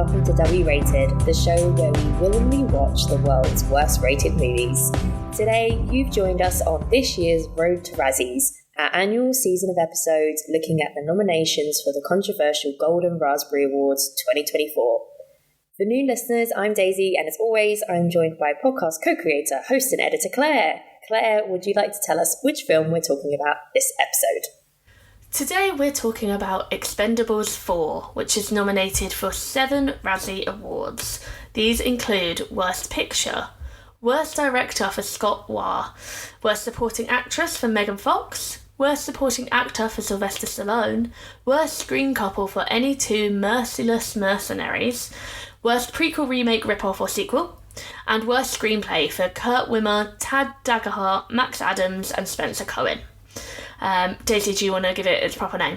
welcome to W Rated, the show where we willingly watch the world's worst rated movies. Today, you've joined us on this year's Road to Razzies, our annual season of episodes looking at the nominations for the controversial Golden Raspberry Awards 2024. For new listeners, I'm Daisy, and as always, I'm joined by podcast co-creator, host and editor Clare. Clare, would you like to tell us which film we're talking about this episode? Today we're talking about Expendables 4, which is nominated for 7 Razzie Awards. These include Worst Picture, Worst Director for Scott Waugh, Worst Supporting Actress for Megan Fox, Worst Supporting Actor for Sylvester Stallone, Worst Screen Couple for any two Merciless Mercenaries, Worst Prequel, Remake, Ripoff or Sequel, and Worst Screenplay for Kurt Wimmer, Tad Daggerhart, Max Adams and Spenser Cohen. Daisy, do you want to give it its proper name?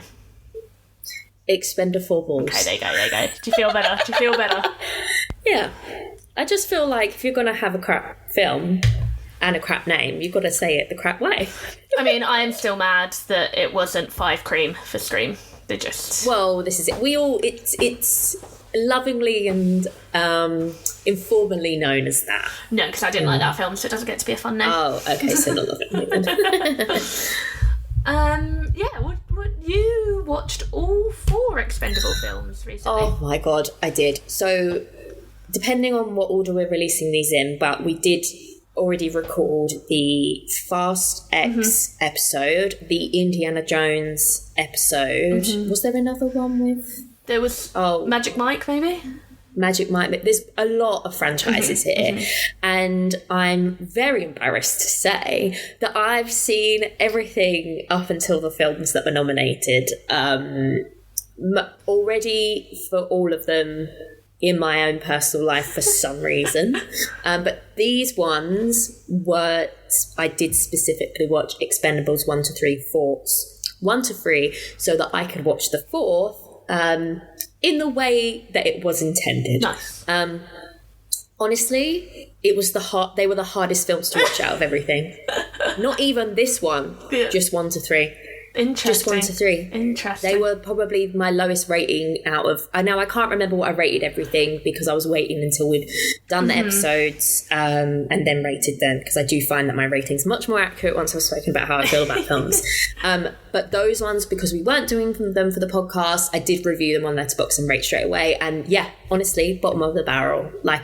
Expend4bles. Okay, there you go. Do you feel better? Yeah. I just feel like if you're going to have a crap film and a crap name, you've got to say it the crap way. I mean, I am still mad that it wasn't 5 Cream for Scream. They just... Well, this is it. It's lovingly and informally known as that. No, because I didn't like that film, so it doesn't get to be a fun name. Oh, okay, so not lovingly. You watched all 4 Expendable films recently. Oh my god, I did. So, depending on what order we're releasing these in, but we did already record the Fast X episode, the Indiana Jones episode. Was there another one with... There was Magic Mike, maybe? Magic Mike. There's a lot of franchises here. And I'm very embarrassed to say that I've seen everything up until the films that were nominated already for all of them in my own personal life for some reason. But these ones were... I did specifically watch Expendables 1 to 3, 1 to 3, so that I could watch the 4th in the way that it was intended. Nice. Honestly, they were the hardest films to watch out of everything. Not even this one, just 1 to 3. Interesting. Just 1 to 3. Interesting. They were probably my lowest rating out of... I can't remember what I rated everything because I was waiting until we'd done the episodes and then rated them, because I do find that my rating's much more accurate once I've spoken about how I feel about films. But those ones, because we weren't doing them for the podcast, I did review them on Letterboxd and rate straight away. And yeah, honestly, bottom of the barrel. I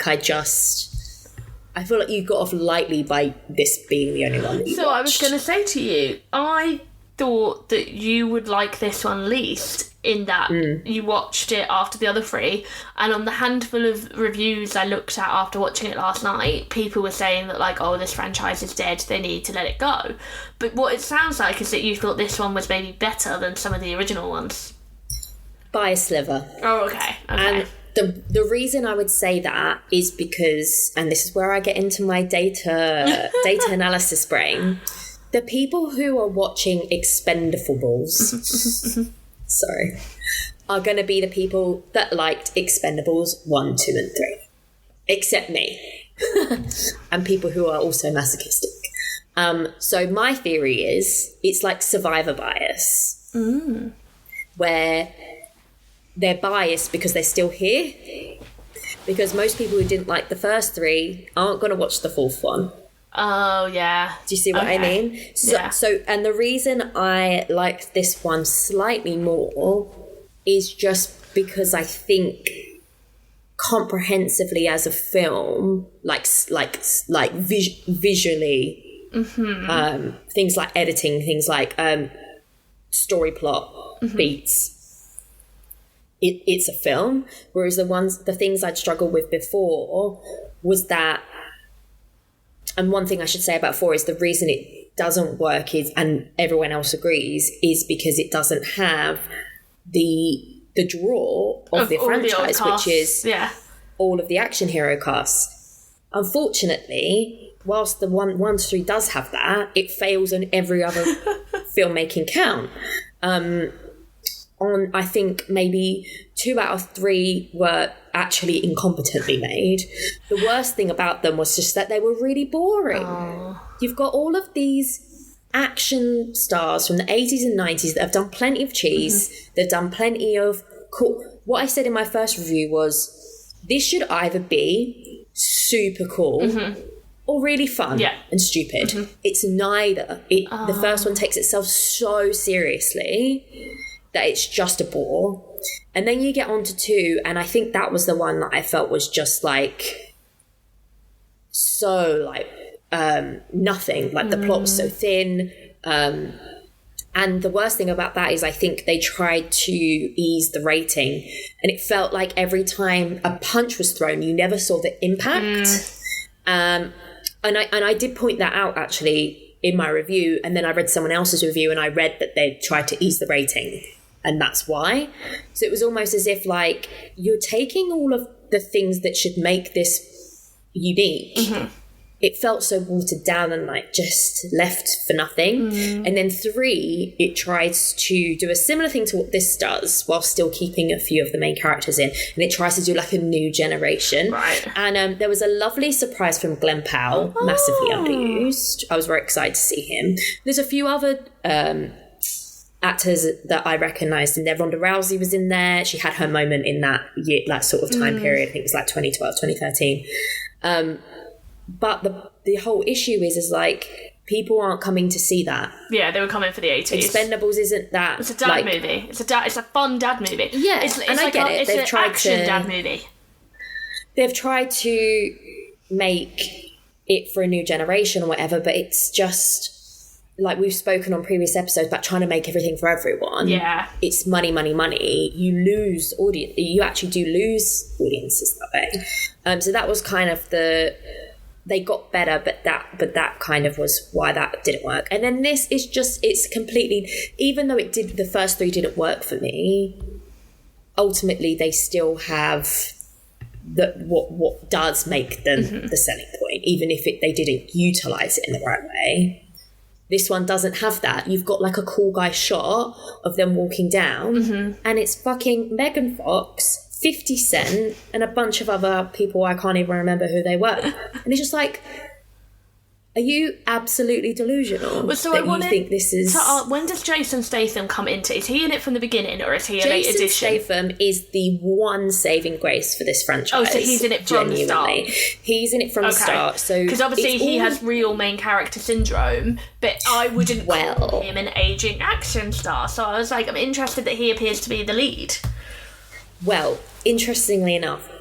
feel like you got off lightly by this being the only one that you watched. I was going to say to you, I thought that you would like this one least, in that you watched it after the other 3, and on the handful of reviews I looked at after watching it last night, people were saying that this franchise is dead, they need to let it go. But what it sounds like is that you thought this one was maybe better than some of the original ones. By a sliver. Oh, okay. And the reason I would say that is because, and this is where I get into my data analysis brain, the people who are watching Expend4bles, sorry, are going to be the people that liked Expendables 1, 2 and 3. Except me. And people who are also masochistic. So my theory is it's like survivor bias. Where they're biased because they're still here. Because most people who didn't like the first 3 aren't going to watch the 4th one. Oh, yeah. Do you see what I mean? So, and the reason I liked this one slightly more is just because I think comprehensively as a film, visually, things like editing, things like story plot, beats, it's a film. Whereas the things I'd struggled with before was that. And one thing I should say about 4 is the reason it doesn't work is, and everyone else agrees, is because it doesn't have the draw of the franchise, which is all of the action hero casts. Unfortunately, whilst the 1 to 3 does have that, it fails on every other filmmaking count. I think maybe 2 out of 3 were actually incompetently made. The worst thing about them was just that they were really boring. You've got all of these action stars from the 80s and 90s that have done plenty of cheese. They've done plenty of cool... What I said in my first review was this should either be super cool or really fun and stupid. It's neither. The first one takes itself so seriously that it's just a bore. And then you get on to 2, and I think that was the one that I felt was just like so like nothing. Like the plot was so thin. And the worst thing about that is I think they tried to ease the rating, and it felt like every time a punch was thrown, you never saw the impact. And I did point that out actually in my review, and then I read someone else's review and I read that they tried to ease the rating, and that's why. So it was almost as if like you're taking all of the things that should make this unique. It felt so watered down and like just left for nothing. And then 3, it tries to do a similar thing to what this does while still keeping a few of the main characters in. And it tries to do like a new generation. Right. And there was a lovely surprise from Glenn Powell, massively underused. I was very excited to see him. There's a few other actors that I recognised in there. Ronda Rousey was in there. She had her moment in that year, that sort of time period. I think it was like 2012, 2013. But the whole issue is like people aren't coming to see that. Yeah, they were coming for the 80s. Expendables isn't that. It's a dad movie. It's a fun dad movie. Yeah, it's and I get it. It's an action dad movie. They've tried to make it for a new generation or whatever, but it's just like we've spoken on previous episodes about trying to make everything for everyone. Yeah, it's money. You lose audience. You actually do lose audiences that way. So that was kind of they got better, but that kind of was why that didn't work. And then this is just, it's completely, even though the first 3 didn't work for me, ultimately they still have what does make them the selling point, even if they didn't utilize it in the right way. This one doesn't have that. You've got like a cool guy shot of them walking down, and it's fucking Megan Fox, 50 Cent, and a bunch of other people I can't even remember who they were. And it's just like, are you absolutely delusional? Well, so that you think this is... when does Jason Statham come into? Is he in it from the beginning, or is he a late addition? Jason Statham is the one saving grace for this franchise. Oh, so he's in it from the start. He's in it from the start. So because obviously he has real main character syndrome, but I wouldn't call him an aging action star. So I was like, I'm interested that he appears to be the lead. Well, interestingly enough,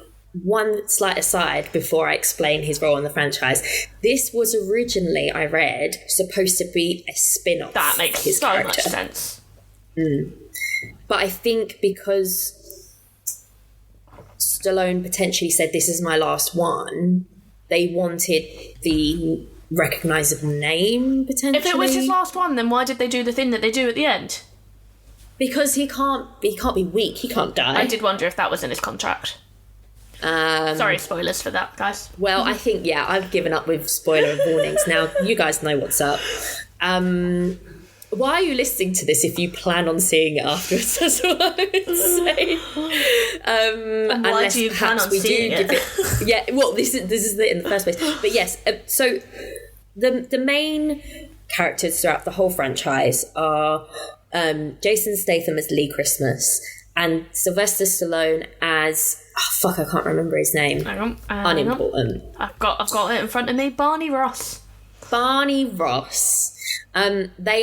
one slight aside before I explain his role in the franchise, this was originally, I read, supposed to be a spin-off. That makes his so character. Much sense. But I think because Stallone potentially said this is my last one, they wanted the recognisable name, potentially. If it was his last one, then why did they do the thing that they do at the end? Because he can't be weak. He can't die. I did wonder if that was in his contract. Sorry, spoilers for that, guys. Well, I think, I've given up with spoiler warnings. Now, you guys know what's up. Why are you listening to this if you plan on seeing it afterwards? That's what I would say. Why do you plan on seeing it? Well, this is it in the first place. But yes, so the main characters throughout the whole franchise are... Jason Statham as Lee Christmas and Sylvester Stallone as I can't remember his name. Hang on. Unimportant. I've got it in front of me. Barney Ross. They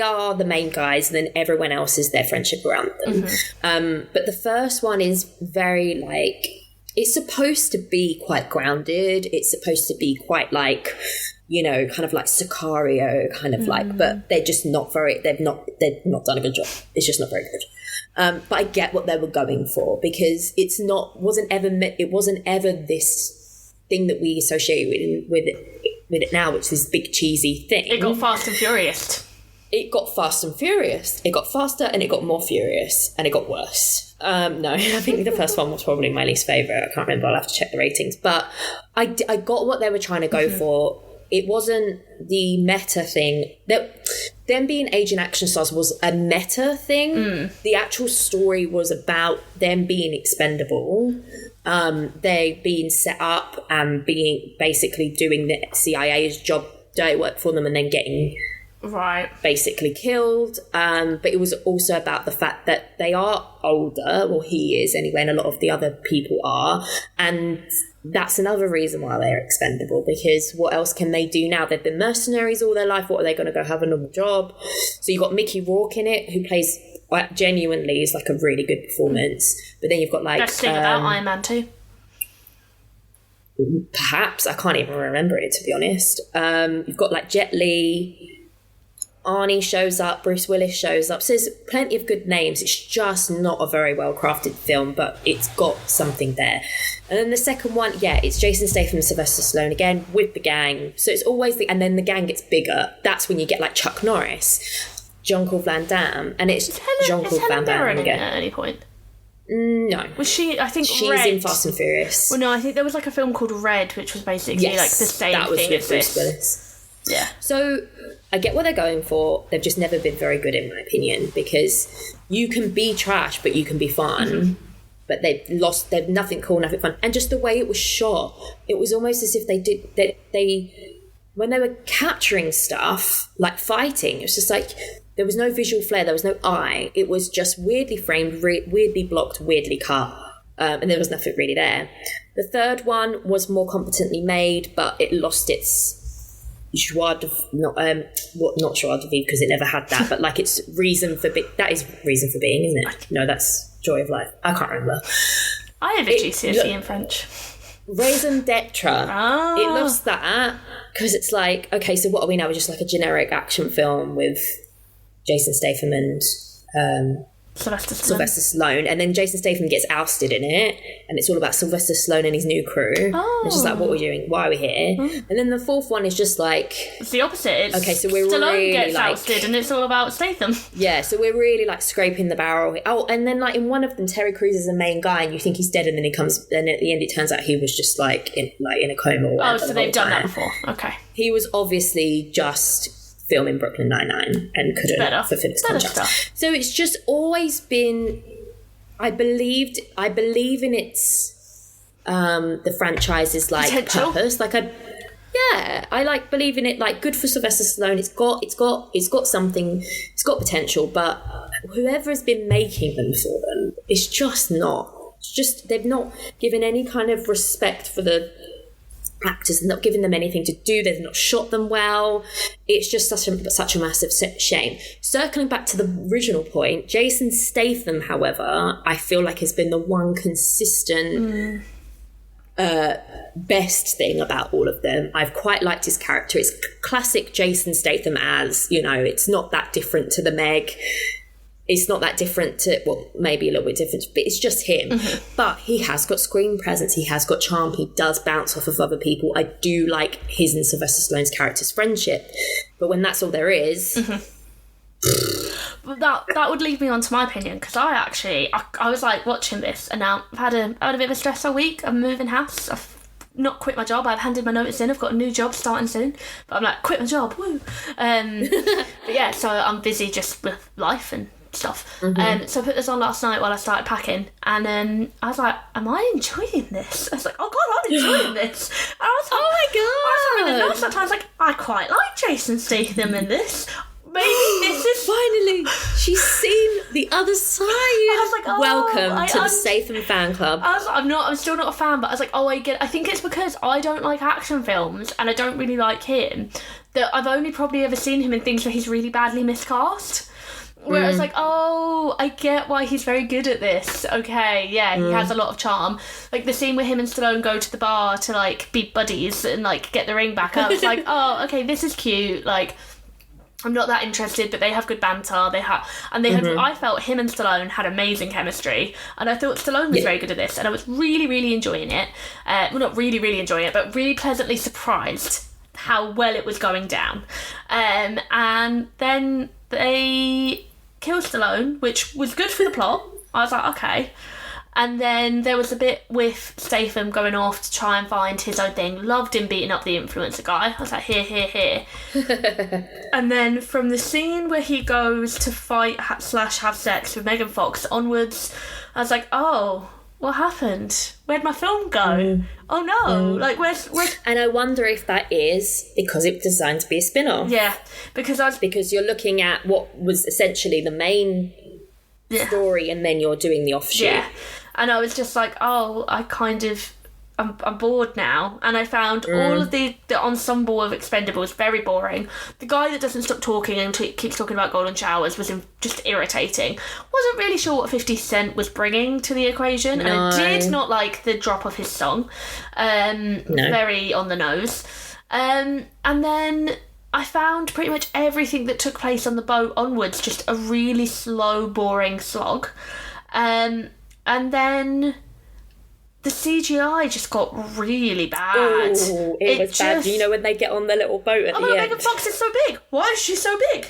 are the main guys, and then everyone else is their friendship around them. But the first one is very like, it's supposed to be quite grounded. It's supposed to be quite like, kind of like Sicario, kind of like, but they're just not very, they've not done a good job. It's just not very good. But I get what they were going for, because it wasn't ever this thing that we associate with it now, which is this big cheesy thing. It got fast and furious. It got fast and furious. It got faster and it got more furious and it got worse. No, I think the first one was probably my least favourite. I can't remember. I'll have to check the ratings. But I got what they were trying to go for. It wasn't the meta thing. Them being Asian action stars was a meta thing. The actual story was about them being expendable. They being set up and being basically doing the CIA's job, dirty work for them, and then getting basically killed. But it was also about the fact that they are older, or he is anyway, and a lot of the other people are. And that's another reason why they're expendable, because what else can they do now? They've been mercenaries all their life. What are they going to go have a normal job? So you've got Mickey Rourke in it, who plays, genuinely is like a really good performance. But then you've got like... Best thing about Iron Man 2. Perhaps. I can't even remember it, to be honest. You've got like Jet Li, Arnie shows up, Bruce Willis shows up. So there's plenty of good names. It's just not a very well crafted film, but it's got something there. And then the second one, it's Jason Statham and Sylvester Stallone again with the gang. So it's always and then the gang gets bigger. That's when you get like Chuck Norris, Jean-Claude Van Damme, and it's Jean-Claude Van Damme again. At any point? No. Was she, I think, she's Red. in Fast and Furious. Well, no, I think there was like a film called Red, which was basically like the same that was thing with as Bruce this. Willis. Yeah. So I get what they're going for. They've just never been very good, in my opinion, because you can be trash, but you can be fun. Mm-hmm. But they've nothing cool, nothing fun. And just the way it was shot, it was almost as if they when they were capturing stuff, like fighting, it was just like, there was no visual flair, there was no eye. It was just weirdly framed, weirdly blocked, weirdly cut. And there was nothing really there. The third one was more competently made, but it lost its joie de not joie de vivre, because it never had that, but like its reason for that is reason for being, isn't it? No, that's joy of life. I can't remember. I have a GCSE in French. Raison d'etre. Oh. It lost that because it's like, okay, so what are we now? We're just like a generic action film with Jason Statham and Sylvester Stallone, and then Jason Statham gets ousted in it, and it's all about Sylvester Stallone and his new crew. It's just like, what are we doing? Why are we here? And then the fourth one is just like, it's the opposite. It's okay, so we're Stallone really gets like ousted, and it's all about Statham. Yeah, so we're really like scraping the barrel. Oh, and then like in one of them, Terry Crews is the main guy, and you think he's dead, and then he comes, and at the end it turns out he was just like in a coma. Or whatever so they've done that before. Okay. He was obviously just filming Brooklyn Nine-Nine and couldn't fulfill his contract. So it's just always been, I believe in its the franchise's like potential. purpose. Like I like believe in it. Like, good for Sylvester Stallone. It's got something. It's got potential. But whoever has been making them for them, it's just not. It's just, they've not given any kind of respect for the actors, not giving them anything to do. They've not shot them well. It's just such a massive shame. Circling back to the original point, Jason Statham, however, I feel like has been the one consistent best thing about all of them. I've quite liked his character. It's classic Jason Statham, as you know. It's not that different to the Meg. It's not that different to, well, maybe a little bit different, but it's just him. Mm-hmm. But he has got screen presence. He has got charm. He does bounce off of other people. I do like his and Sylvester Stallone's character's friendship. But when that's all there is... Mm-hmm. That would lead me on to my opinion, because I was like watching this, and now I've had a bit of a stressful week. I'm moving house. I've not quit my job. I've handed my notice in. I've got a new job starting soon. But I'm like, quit my job. Woo. But yeah, so I'm busy just with life and stuff. Mm-hmm. So I put this on last night while I started packing, and I was like, am I enjoying this? I was like, oh god, I'm enjoying this. And I was like, oh my god, I was like, I quite like Jason Statham in this. Maybe this is finally she's seen the other side. I was like, welcome to the Statham fan club. I was like, I'm still not a fan, but I was like, I think it's because I don't like action films and I don't really like him, that I've only probably ever seen him in things where he's really badly miscast. Where it's like, oh, I get why he's very good at this. Okay, yeah, he has a lot of charm. Like the scene where him and Stallone go to the bar to like be buddies and like get the ring back. I was like, oh, okay, this is cute. Like, I'm not that interested, but they have good banter. I felt him and Stallone had amazing chemistry, and I thought Stallone was very good at this, and I was really, really enjoying it. Well, not really, really enjoying it, but really pleasantly surprised how well it was going down. And then they killed Stallone, which was good for the plot. I was like, okay. And then there was a bit with Statham going off to try and find his own thing. Loved him beating up the influencer guy. I was like, here. And then from the scene where he goes to fight / have sex with Megan Fox onwards, I was like, oh, what happened? Where'd my film go? Oh no! Like, where's... And I wonder if that is because it was designed to be a spin-off. Yeah, because you're looking at what was essentially the main story, and then you're doing the offshoot. Yeah, and I was just like, oh, I'm bored now, and I found all of the ensemble of Expendables very boring. The guy that doesn't stop talking and keeps talking about golden showers was just irritating. Wasn't really sure what 50 Cent was bringing to the equation, and I did not like the drop of his song. Very on the nose. And then I found pretty much everything that took place on the boat onwards just a really slow, boring slog. And then the CGI just got really bad. Oh, it was bad. You know when they get on the little boat at the end? Megan Fox is so big. Why is she so big?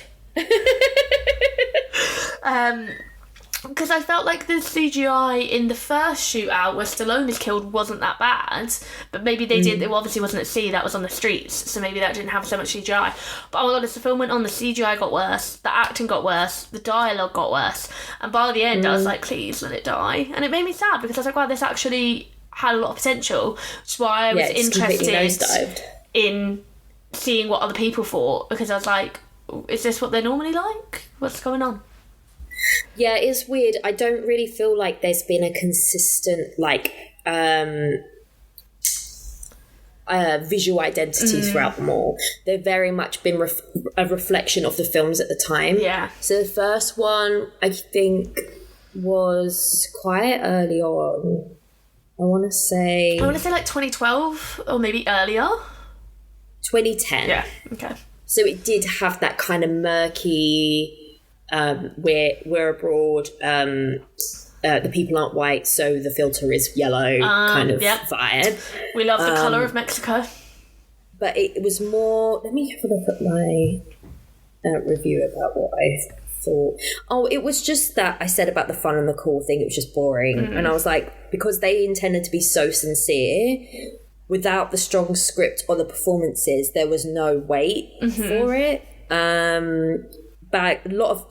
Because I felt like the CGI in the first shootout where Stallone is killed wasn't that bad, but maybe they did. It obviously wasn't at sea, that was on the streets, so maybe that didn't have so much CGI. But oh my god, as the film went on, the CGI got worse, the acting got worse, the dialogue got worse, and by the end I was like, please let it die. And it made me sad because I was like, wow, this actually had a lot of potential, which is why I was interested in seeing what other people thought, because I was like, is this what they're normally like? What's going on? Yeah, it's weird. I don't really feel like there's been a consistent, visual identity throughout them all. They've very much been a reflection of the films at the time. Yeah. So the first one, I think, was quite early on. I want to say like 2012 or maybe earlier. 2010. Yeah, okay. So it did have that kind of murky... we're abroad, the people aren't white, so the filter is yellow kind of vibe. We love the colour of Mexico. But it was more... Let me have a look at my review about what I thought. Oh, it was just that I said about the fun and the cool thing, it was just boring. And I was like, because they intended to be so sincere, without the strong script or the performances, there was no weight for it.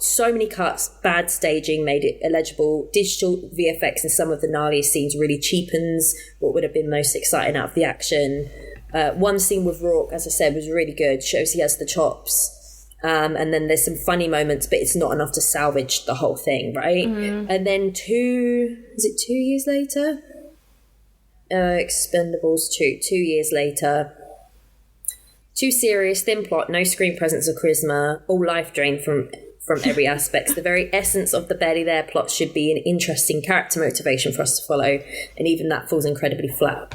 So many cuts, bad staging made it illegible. Digital VFX in some of the gnarliest scenes really cheapens what would have been most exciting out of the action. One scene with Rourke, as I said, was really good. Shows he has the chops. And then there's some funny moments, but it's not enough to salvage the whole thing, right? And then 2 years later? Expendables 2. 2 years later. Too serious, thin plot, no screen presence or charisma, all life drained from every aspect. The very essence of the barely there plot should be an interesting character motivation for us to follow, and even that falls incredibly flat.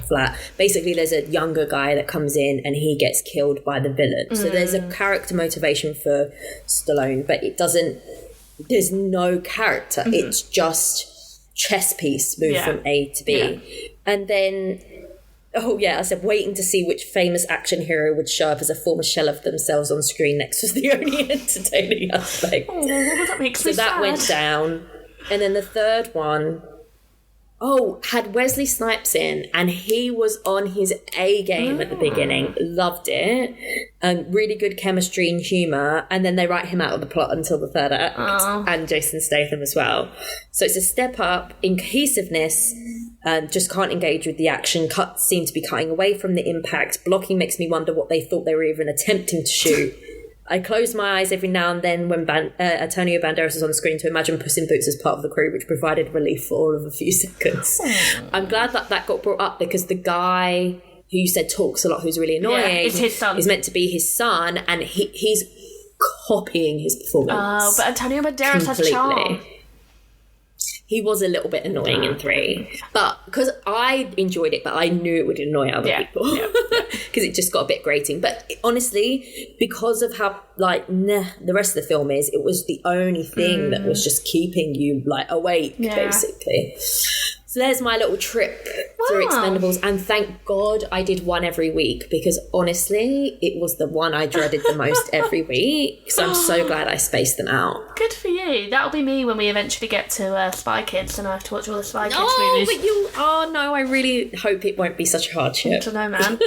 Basically, there's a younger guy that comes in and he gets killed by the villain. So there's a character motivation for Stallone, but there's no character. It's just chess piece moved from A to B. Yeah. And then... Oh, yeah, I said waiting to see which famous action hero would show up as a former shell of themselves on screen next was the only entertaining aspect. Oh, that makes me sad. So that went down. And then the third one, had Wesley Snipes in, and he was on his A game at the beginning. Loved it. Really good chemistry and humour. And then they write him out of the plot until the third act. And Jason Statham as well. So it's a step up in cohesiveness. Just can't engage with the action. Cuts seem to be cutting away from the impact. Blocking makes me wonder what they thought they were even attempting to shoot. I close my eyes every now and then when Antonio Banderas is on screen to imagine Puss in Boots as part of the crew, which provided relief for all of a few seconds. I'm glad that got brought up, because the guy who you said talks a lot, who's really annoying, is his son. Is meant to be his son, and he's copying his performance. Oh, but Antonio Banderas has charm. He was a little bit annoying in 3, but because I enjoyed it, but I knew it would annoy other people because it just got a bit grating. But honestly, because of how the rest of the film is, it was the only thing that was just keeping you awake, basically. So there's my little trip through Expendables, and thank God I did one every week, because honestly, it was the one I dreaded the most every week. So I'm so glad I spaced them out. Good for you. That'll be me when we eventually get to Spy Kids, and I have to watch all the Spy Kids movies. But you... Oh, no, I really hope it won't be such a hardship. I don't know, man.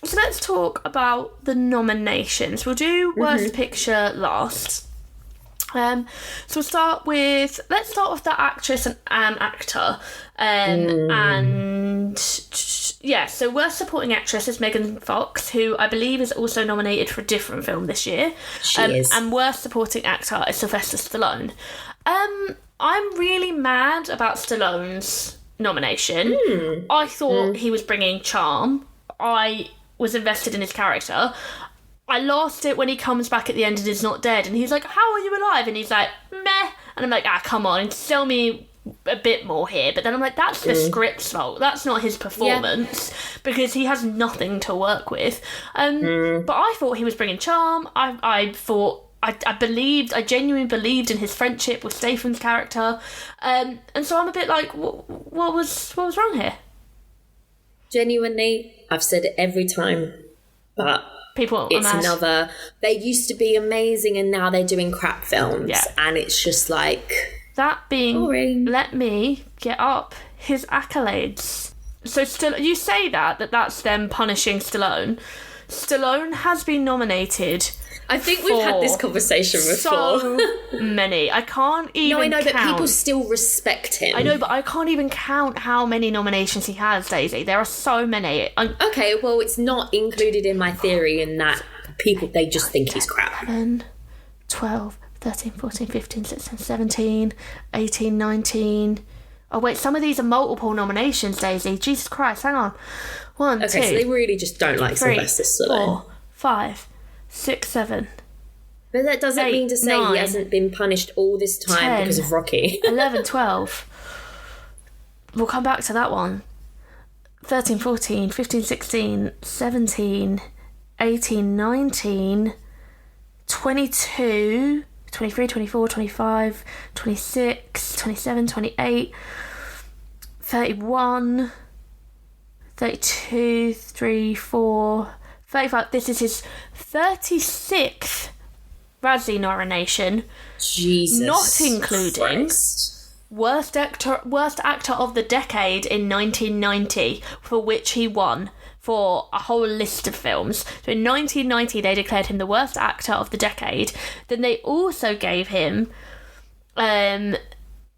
So let's talk about the nominations. We'll do Worst Picture last. So let's start with the actress and actor. And yeah, so worst supporting actress is Megan Fox, who I believe is also nominated for a different film this year. She is. And worst supporting actor is Sylvester Stallone. I'm really mad about Stallone's nomination. I thought he was bringing charm. I was invested in his character. I lost it when he comes back at the end and is not dead. And he's like, how are you alive? And he's like, meh. And I'm like, come on, sell me a bit more here. But then I'm like, that's the script's fault. That's not his performance, because he has nothing to work with. But I thought he was bringing charm. I genuinely believed in his friendship with Statham's character. And so I'm a bit like, what was wrong here? Genuinely, I've said it every time, but they used to be amazing and now they're doing crap films. Yeah. And it's just like... That being... boring. Let me get up his accolades. So you say that's them punishing Stallone. Stallone has been nominated... I think we've had this conversation before. So many. I can't even count. No, I know, but people still respect him. I know, but I can't even count how many nominations he has, Daisy. There are so many. Okay, well, it's not included in my theory in that people, they just think he's crap. 11, 12, 13, 14, 15, 16, 17, 18, 19... Oh, wait, some of these are multiple nominations, Daisy. Jesus Christ, hang on. 1, 2... Okay, so they really just don't like 3, Sylvester Stallone. 4, 5... 6, 7. But that doesn't 8, mean to say 9, he hasn't been punished all this time 10, because of Rocky. 11, 12. We'll come back to that one. 13, 14, 15, 16, 17, 18, 19, 22, 23, 24, 25, 26, 27, 28, 31, 32, 34... 35. This is his 36th Razzie nomination. Jesus, not including Christ. worst actor of the decade in 1990, for which he won for a whole list of films. So in 1990, they declared him the worst actor of the decade. Then they also gave him a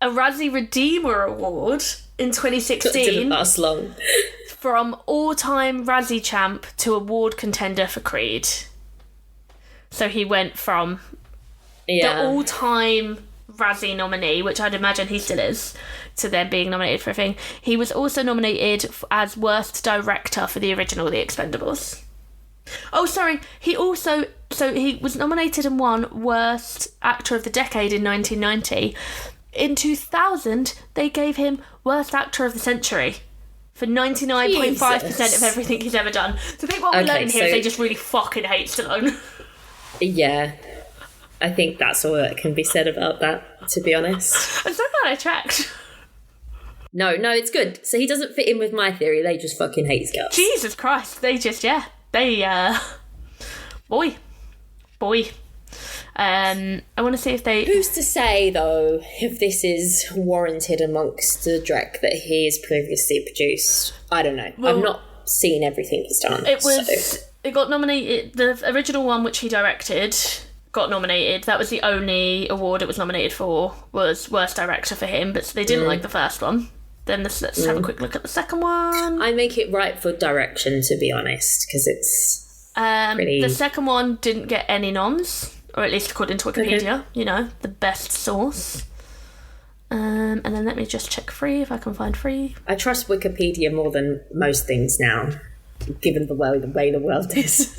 Razzie Redeemer Award in 2016. That didn't last long. From all-time Razzie champ to award contender for Creed. So he went from the all-time Razzie nominee, which I'd imagine he still is, to then being nominated for a thing. He was also nominated as worst director for the original The Expendables. Oh, sorry. He was nominated and won worst actor of the decade in 1990. In 2000, they gave him worst actor of the century. For 99.5% of everything he's ever done. So I think what we're learning here is they just really fucking hate Stallone. Yeah. I think that's all that can be said about that, to be honest. I'm so glad I checked. No, it's good. So he doesn't fit in with my theory. They just fucking hate his guts. Jesus Christ. They just, Boy. I want to see if they... Who's to say, though, if this is warranted amongst the Drek that he has previously produced? I don't know. Well, I've not seen everything he's done. It got nominated... The original one, which he directed, got nominated. That was the only award it was nominated for, was Worst Director for him, but they didn't like the first one. Then let's have a quick look at the second one. I make it right for direction, to be honest, because it's pretty... The second one didn't get any noms. Or at least according to Wikipedia, the best source. And then let me just check free, if I can find free. I trust Wikipedia more than most things now, given the way the world is.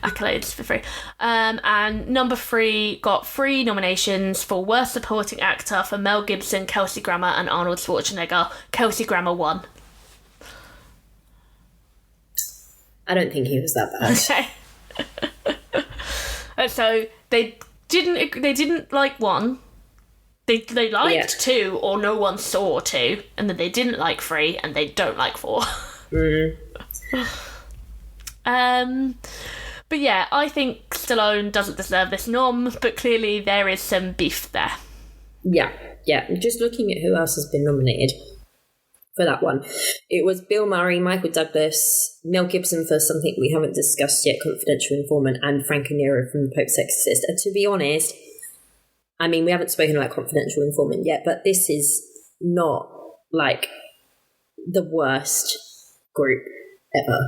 Accolades for free. And number 3 got 3 nominations for Worst Supporting Actor for Mel Gibson, Kelsey Grammer and Arnold Schwarzenegger. Kelsey Grammer won. I don't think he was that bad. Okay. So they didn't like 1. They liked 2, or no one saw 2, and then they didn't like 3, and they don't like 4. But yeah, I think Stallone doesn't deserve this nom, but clearly there is some beef there. Yeah. Just looking at who else has been nominated for that one. It was Bill Murray, Michael Douglas, Mel Gibson for something we haven't discussed yet, Confidential Informant, and Franco Nero from The Pope's Exorcist. And to be honest, I mean, we haven't spoken about Confidential Informant yet, but this is not like the worst group ever.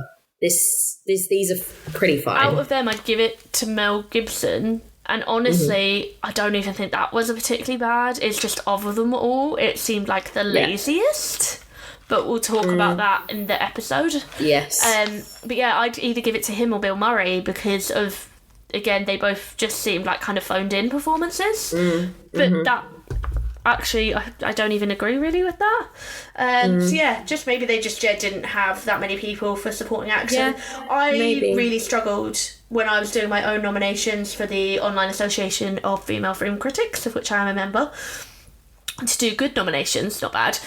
These are pretty fine. Out of them, I'd give it to Mel Gibson. And honestly, I don't even think that was a particularly bad. It's just of them all, it seemed like the laziest. But we'll talk about that in the episode. Yes. But yeah, I'd either give it to him or Bill Murray because of, again, they both just seemed like kind of phoned in performances. But that, actually, I don't even agree really with that. So yeah, just maybe they just didn't have that many people for supporting actor. Yeah, I really struggled when I was doing my own nominations for the Online Association of Female Film Critics, of which I am a member, to do good nominations, not bad,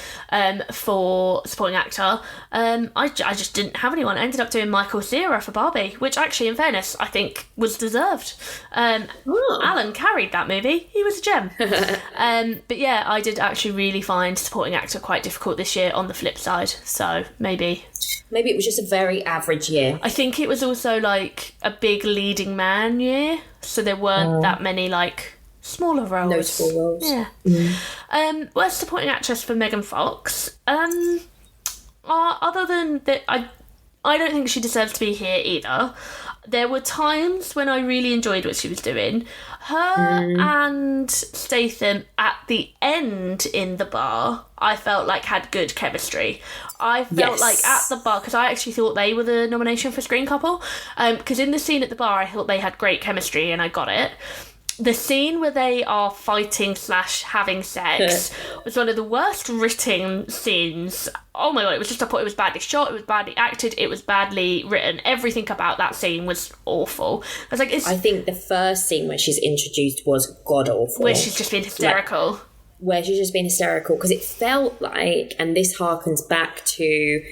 for supporting actor. I just didn't have anyone. I ended up doing Michael Cera for Barbie, which actually, in fairness, I think was deserved. Alan carried that movie. He was a gem. But yeah, I did actually really find supporting actor quite difficult this year on the flip side. So maybe it was just a very average year. I think it was also like a big leading man year, so there weren't that many like smaller roles. Notable roles. Yeah. Worst supporting actress for Megan Fox. Other than that, I don't think she deserves to be here either. There were times when I really enjoyed what she was doing. Her and Statham at the end in the bar, I felt like had good chemistry. I felt like at the bar, because I actually thought they were the nomination for Screen Couple, because in the scene at the bar, I thought they had great chemistry and I got it. The scene where they are fighting / having sex was one of the worst written scenes. Oh my god, it was just, I thought it was badly shot, it was badly acted, it was badly written. Everything about that scene was awful. I was like, I think the first scene where she's introduced was god-awful. Where she's just been hysterical. Because it felt like, and this harkens back to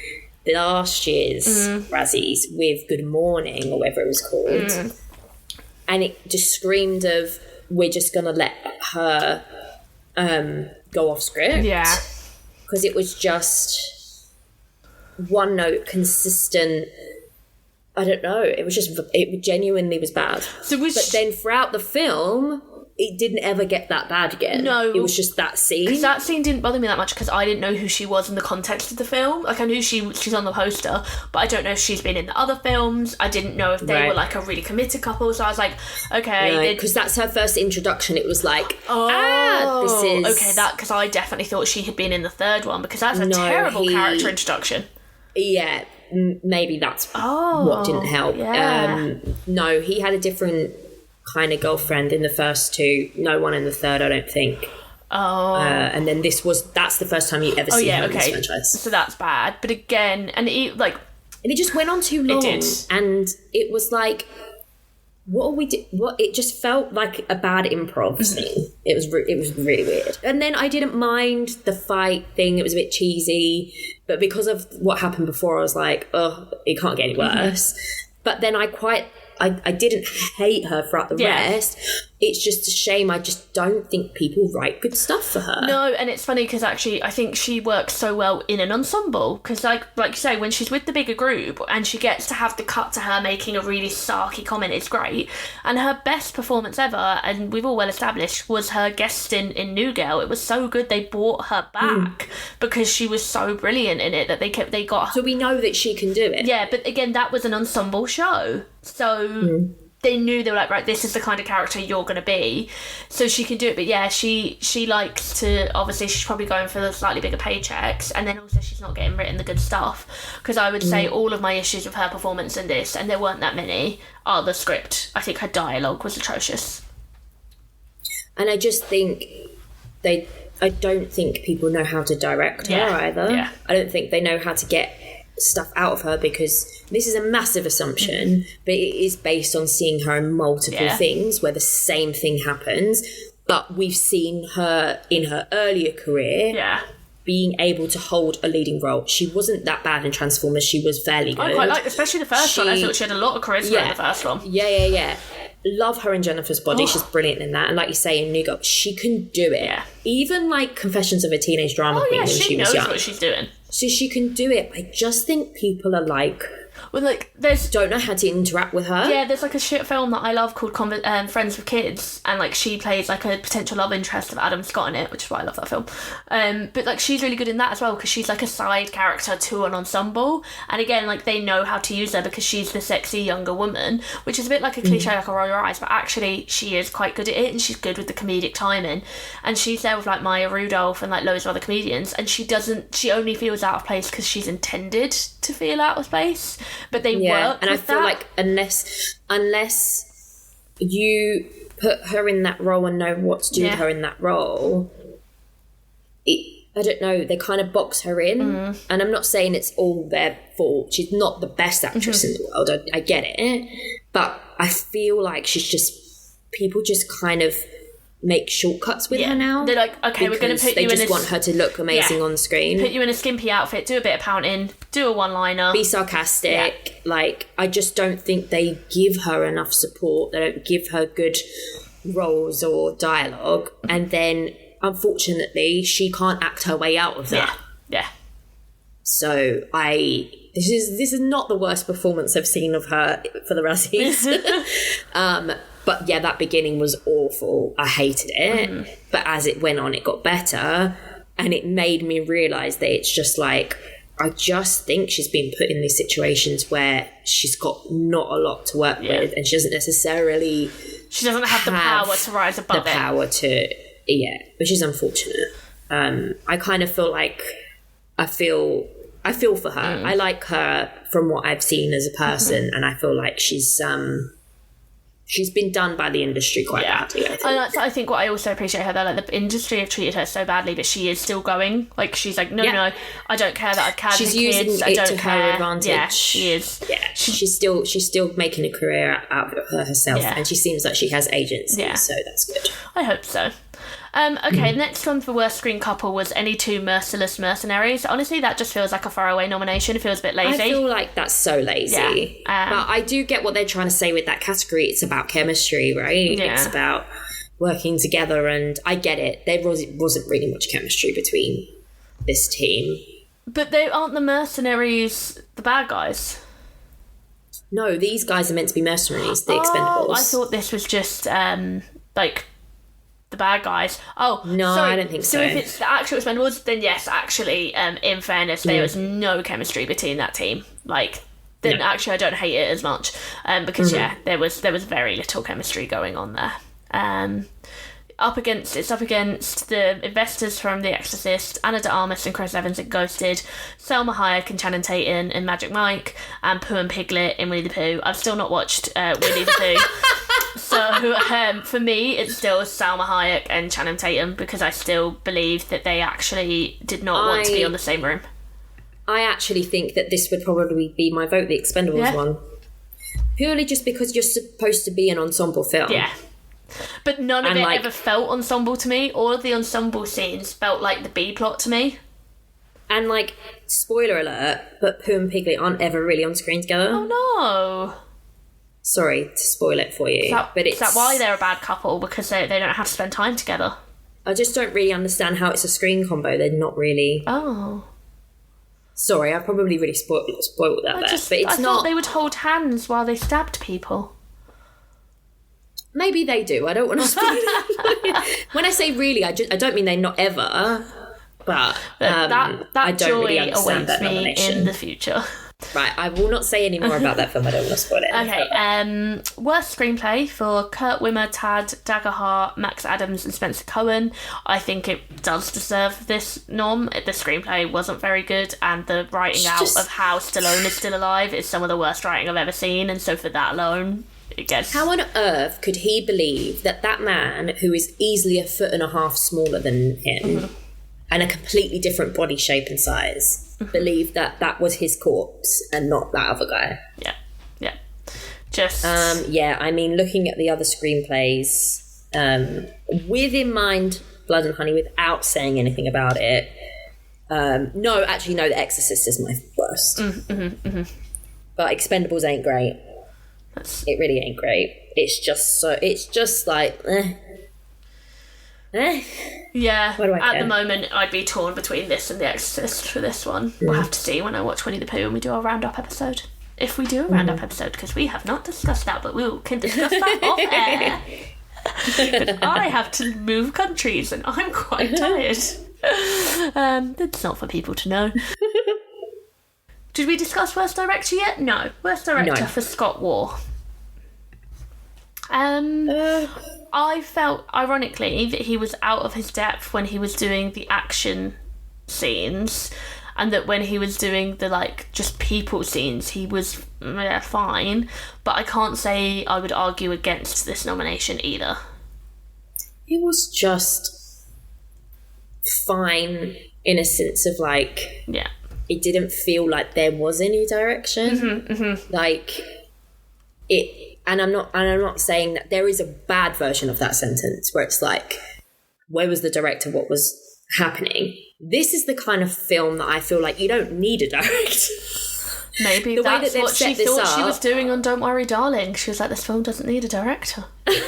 last year's Razzies with Good Morning, or whatever it was called. And it just screamed of, we're just going to let her go off script. Yeah. Because it was just one note, consistent. I don't know. It genuinely was bad. But then throughout the film, it didn't ever get that bad again. No. It was just that scene. Because that scene didn't bother me that much because I didn't know who she was in the context of the film. Like, I knew she's on the poster, but I don't know if she's been in the other films. I didn't know if they were, like, a really committed couple. So I was like, okay. Because that's her first introduction. It was like, this is... Okay, because I definitely thought she had been in the third one because that's a terrible character introduction. Yeah, maybe that's what didn't help. Yeah. No, he had a different kind of girlfriend in the first two, no one in the third, I don't think. And then that's the first time you ever see her in this franchise. So that's bad. But again, and it just went on too long. It did. And it was like, it just felt like a bad improv scene. It was really weird. And then I didn't mind the fight thing. It was a bit cheesy, but because of what happened before, I was like, oh, it can't get any worse. But then I didn't hate her throughout the rest. It's just a shame. I just don't think people write good stuff for her. No, and it's funny because actually I think she works so well in an ensemble because like you say, when she's with the bigger group and she gets to have the cut to her making a really sarky comment, it's great. And her best performance ever, and we've all well established, was her guest in New Girl. It was so good they brought her back because she was so brilliant in it that they got her. So we know that she can do it. Yeah, but again, that was an ensemble show. So they knew, they were like, right, this is the kind of character you're going to be. So she can do it. But yeah, she likes to, obviously she's probably going for the slightly bigger paychecks. And then also she's not getting written the good stuff. Because I would say all of my issues with her performance in this, and there weren't that many, are the script. I think her dialogue was atrocious. And I just think I don't think people know how to direct her either. Yeah. I don't think they know how to get stuff out of her, because this is a massive assumption, but it is based on seeing her in multiple things where the same thing happens. But we've seen her in her earlier career being able to hold a leading role. She wasn't that bad in Transformers. She was fairly good. I quite liked, especially the first one. I thought she had a lot of charisma in the first one. Yeah. Love her in Jennifer's Body. She's brilliant in that. And like you say, in New Girl, she can do it. Yeah. Even like Confessions of a Teenage Drama Queen when she was young. She knows what she's doing. So she can do it. I just think people are like, Well, like, there's... Don't know how to interact with her. Yeah, there's, like, a shit film that I love called Friends with Kids, and, like, she plays, like, a potential love interest of Adam Scott in it, which is why I love that film. But, like, she's really good in that as well, because she's, like, a side character to an ensemble, and again, like, they know how to use her because she's the sexy younger woman, which is a bit like a cliche, like a roll your eyes, but actually she is quite good at it, and she's good with the comedic timing, and she's there with, like, Maya Rudolph and, like, loads of other comedians, and she only feels out of place because she's intended to feel out of place, but they work and with I feel like unless you put her in that role and know what to do with her in that role, I don't know, they kind of box her in, and I'm not saying it's all their fault. She's not the best actress in the world, I get it, but I feel like people just kind of make shortcuts with her now. They're like, okay, we're going to put you in they just want her to look amazing on screen. Put you in a skimpy outfit, do a bit of pouting, do a one-liner. Be sarcastic. Like, I just don't think they give her enough support. They don't give her good roles or dialogue. And then, unfortunately, she can't act her way out of that. Yeah. So this is not the worst performance I've seen of her for the Razzies. But yeah, that beginning was awful. I hated it. But as it went on, it got better. And it made me realise that it's just like, I just think she's been put in these situations where she's got not a lot to work with, and she doesn't necessarily... She doesn't have the power to rise above the power to... Yeah, which is unfortunate. I kind of feel like... I feel for her. I like her from what I've seen as a person, and I feel like she's been done by the industry quite badly, I think. I think what I also appreciate her, though, like, the industry have treated her so badly, but she is still going. Like, she's like, no, I don't care that I've had she's kids. Using I don't to care. her advantage. Yeah, she is. Yeah, she's still making a career out of her herself, and she seems like she has agency, so that's good. I hope so. Okay, next one for worst screen couple was any two Merciless Mercenaries. Honestly, that just feels like a throwaway nomination. It feels a bit lazy. I feel like that's so lazy. But I do get what they're trying to say with that category. It's about chemistry, right? Yeah. It's about working together, and I get it. There wasn't really much chemistry between this team. But they aren't the Mercenaries the bad guys? No, these guys are meant to be mercenaries, the Expendables. I thought this was just, like... the bad guys. Oh, no, sorry. I don't think so. So if it's the actual Expendables, then yes, actually, in fairness, there was no chemistry between that team. Like, then actually I don't hate it as much, because there was very little chemistry going on there. It's up against the investors from The Exorcist, Ana de Armas and Chris Evans in Ghosted, Selma Hayek and Channing Tatum in Magic Mike, and Pooh and Piglet in Winnie the Pooh. I've still not watched Winnie the Pooh. So for me, it's still Salma Hayek and Channing Tatum, because I still believe that they actually did not want to be on the same room. I actually think that this would probably be my vote, the Expendables one. Purely just because you're supposed to be an ensemble film. Yeah. But none of it ever felt ensemble to me. All of the ensemble scenes felt like the B plot to me. And, like, spoiler alert, but Pooh and Piglet aren't ever really on screen together. Oh, no. Sorry to spoil it for you. Is that why they're a bad couple? Because they don't have to spend time together? I just don't really understand how it's a screen combo. They're not really... Oh. Sorry, I probably really spoiled that there. But it's I thought they would hold hands while they stabbed people. Maybe they do. I don't want to spoil it. When I say really, I don't mean they not ever. But that I don't joy really understand awaits that me nomination. in the future. Right, I will not say any more about that film. I don't want to spoil it. Okay, worst screenplay for Kurt Wimmer, Tad, Daggerhart, Max Adams and Spencer Cohen. I think it does deserve this nom. The screenplay wasn't very good, and the writing of how Stallone is still alive is some of the worst writing I've ever seen, and so for that alone, it gets... How on earth could he believe that man, who is easily 1.5 feet smaller than him, and a completely different body shape and size... believe that was his corpse and not that other guy. Yeah. Just... I mean, looking at the other screenplays, with in mind Blood and Honey without saying anything about it, no, The Exorcist is my worst. But Expendables ain't great. It really ain't great. It's just like... Yeah, at the moment I'd be torn between this and The Exorcist for this one. We'll have to see when I watch Winnie the Pooh and we do our roundup episode. if we do a roundup episode, because we have not discussed that, but we can discuss that off air. Because I have to move countries and I'm quite tired. It's not for people to know. Did we discuss Worst Director yet? No. Worst Director for Scott Waugh. I felt, ironically, that he was out of his depth when he was doing the action scenes, and that when he was doing the, like, just people scenes, he was fine. But I can't say I would argue against this nomination either. It was just fine in a sense of, like... Yeah. It didn't feel like there was any direction. Like, it... And I'm not saying that there is a bad version of that sentence where it's like, where was the director? What was happening? This is the kind of film that I feel like you don't need a director. Maybe the that's what she thought she was doing on Don't Worry, Darling. She was like, this film doesn't need a director. Was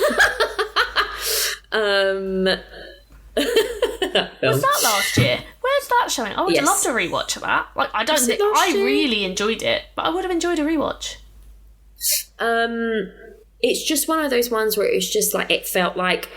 that last year? Where's that showing? I would have loved a rewatch of that. Like, I don't think I really enjoyed it, but I would have enjoyed a rewatch. It's just one of those ones where it's just like, it felt like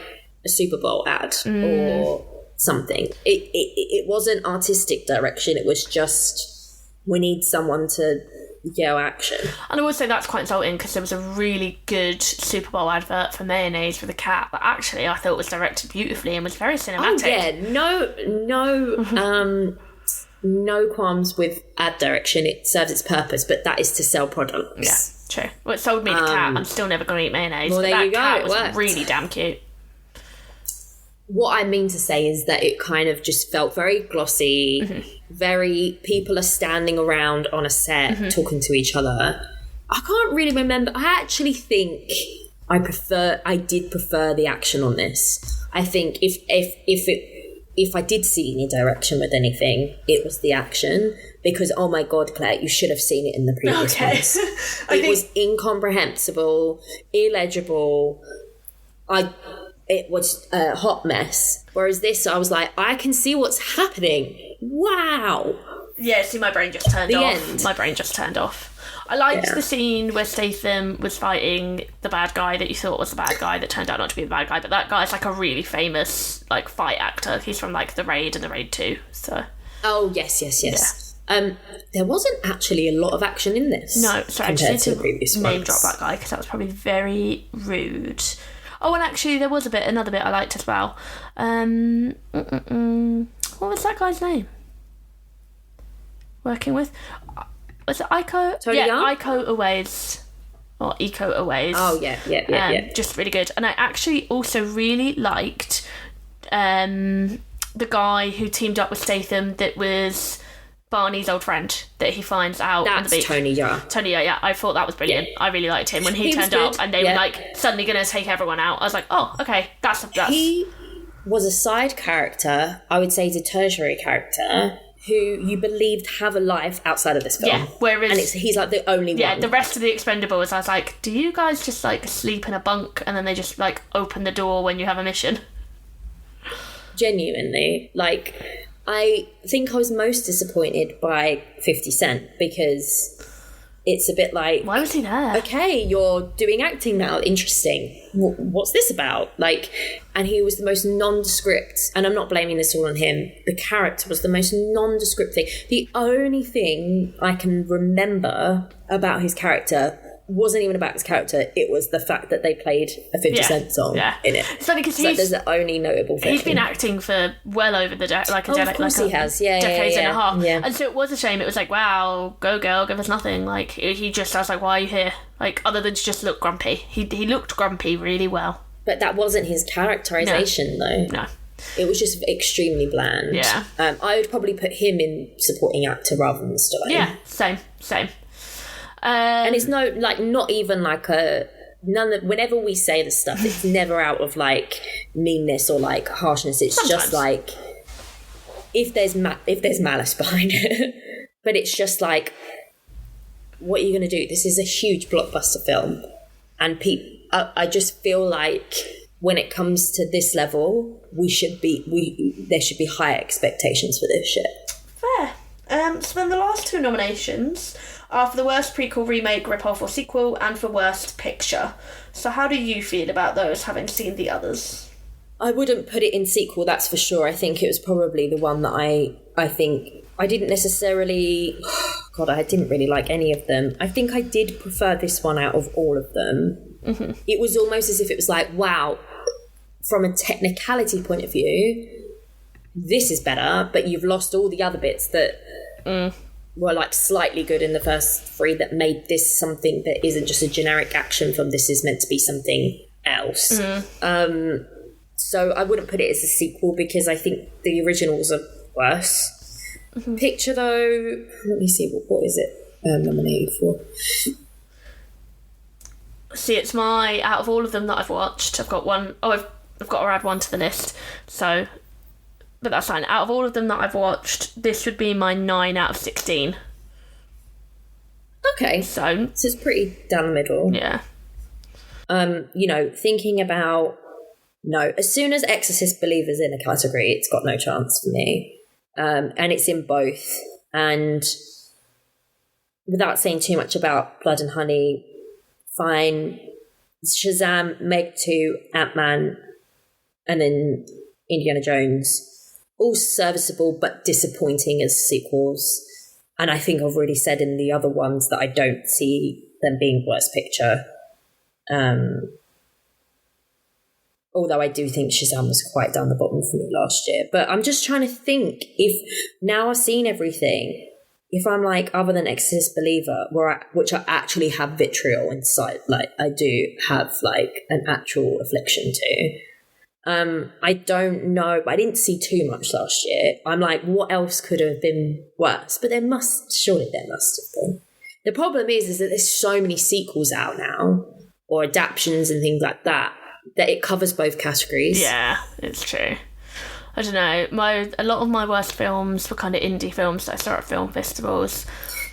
a Super Bowl ad or something. It wasn't artistic direction. It was just, we need someone to yell action. And I would say that's quite insulting, because there was a really good Super Bowl advert for mayonnaise with a cat that actually I thought was directed beautifully and was very cinematic. Oh yeah, no qualms with ad direction. It serves its purpose, but that is to sell products. Yeah, true. Well, it sold me the cat. I'm still never going to eat mayonnaise. Well, there you go. Cat it was worked. Really damn cute. What I mean to say is that it kind of just felt very glossy, very, people are standing around on a set talking to each other. I can't really remember. I actually think I did prefer the action on this. I think if I did see any direction with anything, it was the action. Because, oh my God, Claire, you should have seen it in the previous ones. It was incomprehensible, illegible. It was a hot mess. Whereas this, I was like, I can see what's happening. Wow. Yeah, see, my brain just turned off. End. My brain just turned off. I liked the scene where Statham was fighting the bad guy that you thought was the bad guy that turned out not to be the bad guy. But that guy's like a really famous like fight actor. He's from like The Raid and The Raid 2. So. Oh, yes. Yeah. There wasn't actually a lot of action in this. No, sorry, I just need to name drop that guy because that was probably very rude. Oh, and actually there was another bit I liked as well. What was that guy's name? Working with? Was it Iko? Tony Young? Iko Uwais. Or Iko Uwais. Oh, yeah. Just really good. And I actually also really liked the guy who teamed up with Statham that was Barney's old friend that he finds out on the beach. Tony Young. Tony Young, yeah. I thought that was brilliant. Yeah. I really liked him. When he turned up and they were like suddenly going to take everyone out, I was like, oh, okay, that's... He was a side character, I would say he's a tertiary character, who you believed have a life outside of this film. Yeah, whereas... And he's like the only one. Yeah, the rest of the Expendables, I was like, do you guys just like sleep in a bunk and then they just like open the door when you have a mission? Genuinely. Like, I think I was most disappointed by 50 Cent because it's a bit like... Why was he there? Okay, you're doing acting now. Interesting. What's this about? Like, and he was the most nondescript, and I'm not blaming this all on him. The character was the most nondescript thing. The only thing I can remember about his character wasn't even about his character. It was the fact that they played a 50 Cent song in it. It's funny because there's the only notable thing. He's been acting for well over the decade. Of course he has. Decades and a half. Yeah. And so it was a shame. It was like, wow, go girl, give us nothing. Like he just, I was like, why are you here? Like other than to just look grumpy. He looked grumpy really well. But that wasn't his characterization though. No. It was just extremely bland. Yeah. I would probably put him in supporting actor rather than Stallone. Yeah, same. And it's not even like whenever we say this stuff, it's never out of like meanness or like harshness. It's sometimes. Just like if there's malice behind it. But it's just like, what are you going to do? This is a huge blockbuster film, and I just feel like when it comes to this level, there should be higher expectations for this shit. Fair. So then the last two nominations are for the worst prequel, remake, rip-off or sequel, and for worst picture. So how do you feel about those, having seen the others? I wouldn't put it in sequel, that's for sure. I think it was probably the one that I think I didn't necessarily... God, I didn't really like any of them. I think I did prefer this one out of all of them. Mm-hmm. It was almost as if it was like, wow, from a technicality point of view, this is better, but you've lost all the other bits that were like slightly good in the first three that made this something that isn't just a generic action film. This is meant to be something else. So I wouldn't put it as a sequel because I think the originals are worse. Mm-hmm. Picture, though, let me see, what is it nominated for? See, it's out of all of them that I've watched, I've got one, I've got to add one to the list, so, but that's fine. Out of all of them that I've watched, this would be my 9 out of 16. Okay. So it's pretty down the middle. Yeah. Thinking about, no, as soon as Exorcist Believer's in a category, it's got no chance for me. And it's in both. And without saying too much about Blood and Honey, fine. Shazam, Meg 2, Ant-Man, and then Indiana Jones. All serviceable but disappointing as sequels. And I think I've already said in the other ones that I don't see them being worst picture. Although I do think Shazam was quite down the bottom for me last year. But I'm just trying to think if now I've seen everything, if I'm like, other than Exorcist Believer, which I actually have vitriol inside, like I do have like an actual affliction to. I don't know, but I didn't see too much last year. I'm like, what else could have been worse? But surely there must have been. The problem is that there's so many sequels out now, or adaptions and things like that it covers both categories. Yeah, it's true. I don't know. A lot of my worst films were kind of indie films that I saw at film festivals.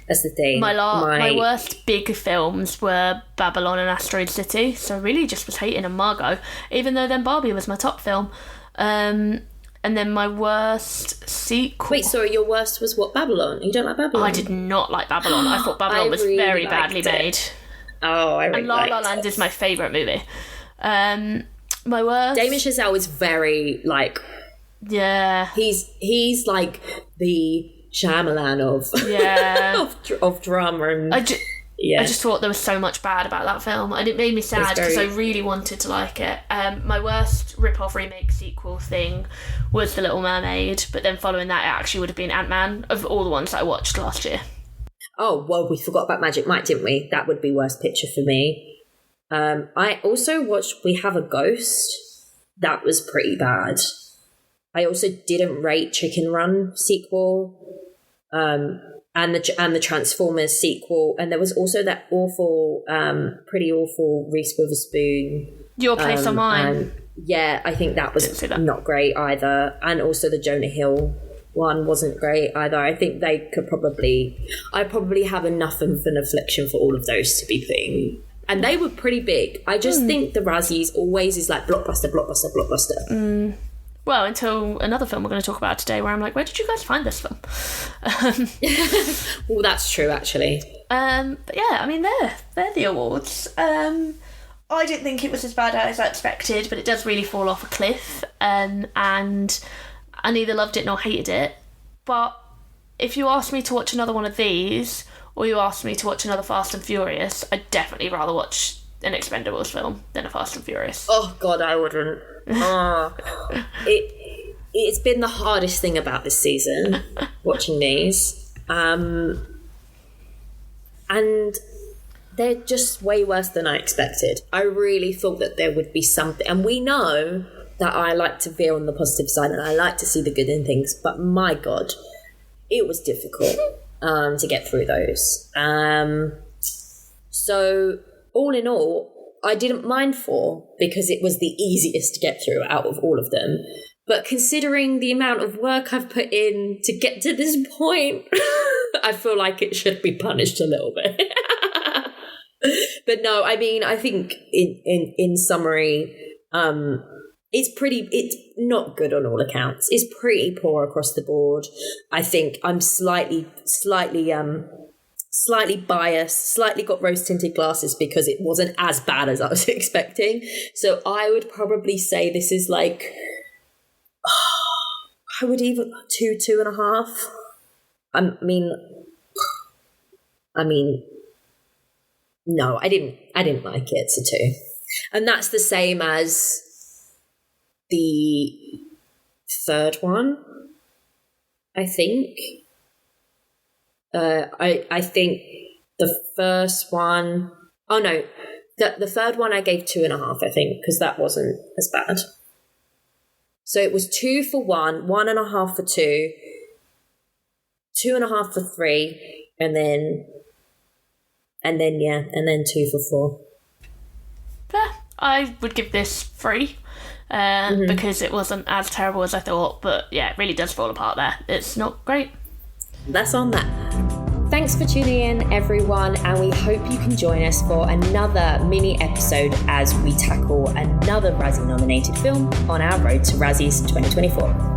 That's the thing. My worst big films were Babylon and Asteroid City, so I really just was hating on Margot, even though then Barbie was my top film. And then my worst sequel... Wait, sorry, your worst was what, Babylon? You don't like Babylon? I did not like Babylon. I thought Babylon was really very badly made. Oh, I really liked it. And La La Land is my favourite movie. My worst... Damien Chazelle is very, like... Yeah. He's like the Shyamalan of drama. And I just thought there was so much bad about that film, and it made me sad because I really wanted to like it. My worst rip-off remake sequel thing was The Little Mermaid, but then following that it actually would have been Ant-Man of all the ones that I watched last year. Oh, well, we forgot about Magic Mike, didn't we? That would be worst picture for me. I also watched We Have a Ghost. That was pretty bad. I also didn't rate Chicken Run sequel, and the Transformers sequel, and there was also that pretty awful Reese Witherspoon. Your Place or Mine. Yeah, I think that was not great either, and also the Jonah Hill one wasn't great either. I think they could I probably have enough of an affliction for all of those to be putting. And they were pretty big. I just think the Razzies always is like blockbuster. Well, until another film we're going to talk about today where I'm like, where did you guys find this film? Well, that's true, actually. But yeah, I mean, they're the awards. I didn't think it was as bad as I expected, but it does really fall off a cliff. And I neither loved it nor hated it. But if you asked me to watch another one of these, or you asked me to watch another Fast and Furious, I'd definitely rather watch an Expendables film than a Fast and Furious. Oh, God, I wouldn't. It's been the hardest thing about this season, watching these. And they're just way worse than I expected. I really thought that there would be something. And we know that I like to veer on the positive side and I like to see the good in things. But my God, it was difficult to get through those. So all in all, I didn't mind 4 because it was the easiest to get through out of all of them. But considering the amount of work I've put in to get to this point, I feel like it should be punished a little bit. But no, I mean, I think in summary, it's not good on all accounts. It's pretty poor across the board. I think I'm slightly biased, slightly got rose-tinted glasses because it wasn't as bad as I was expecting. So I would probably say this is like, I would even 2.5. I mean, no, I didn't like it. It's a 2. And that's the same as the third one, I think. I think the first one, oh no, the third one I gave 2.5, I think, because that wasn't as bad. So it was 2 for 1, 1.5 for 2, 2.5 for 3, and then 2 for 4. Yeah, I would give this 3. Because it wasn't as terrible as I thought, but yeah, it really does fall apart there. It's not great. That's on that. Thanks for tuning in, everyone, and we hope you can join us for another mini episode as we tackle another Razzie-nominated film on our road to Razzies 2024.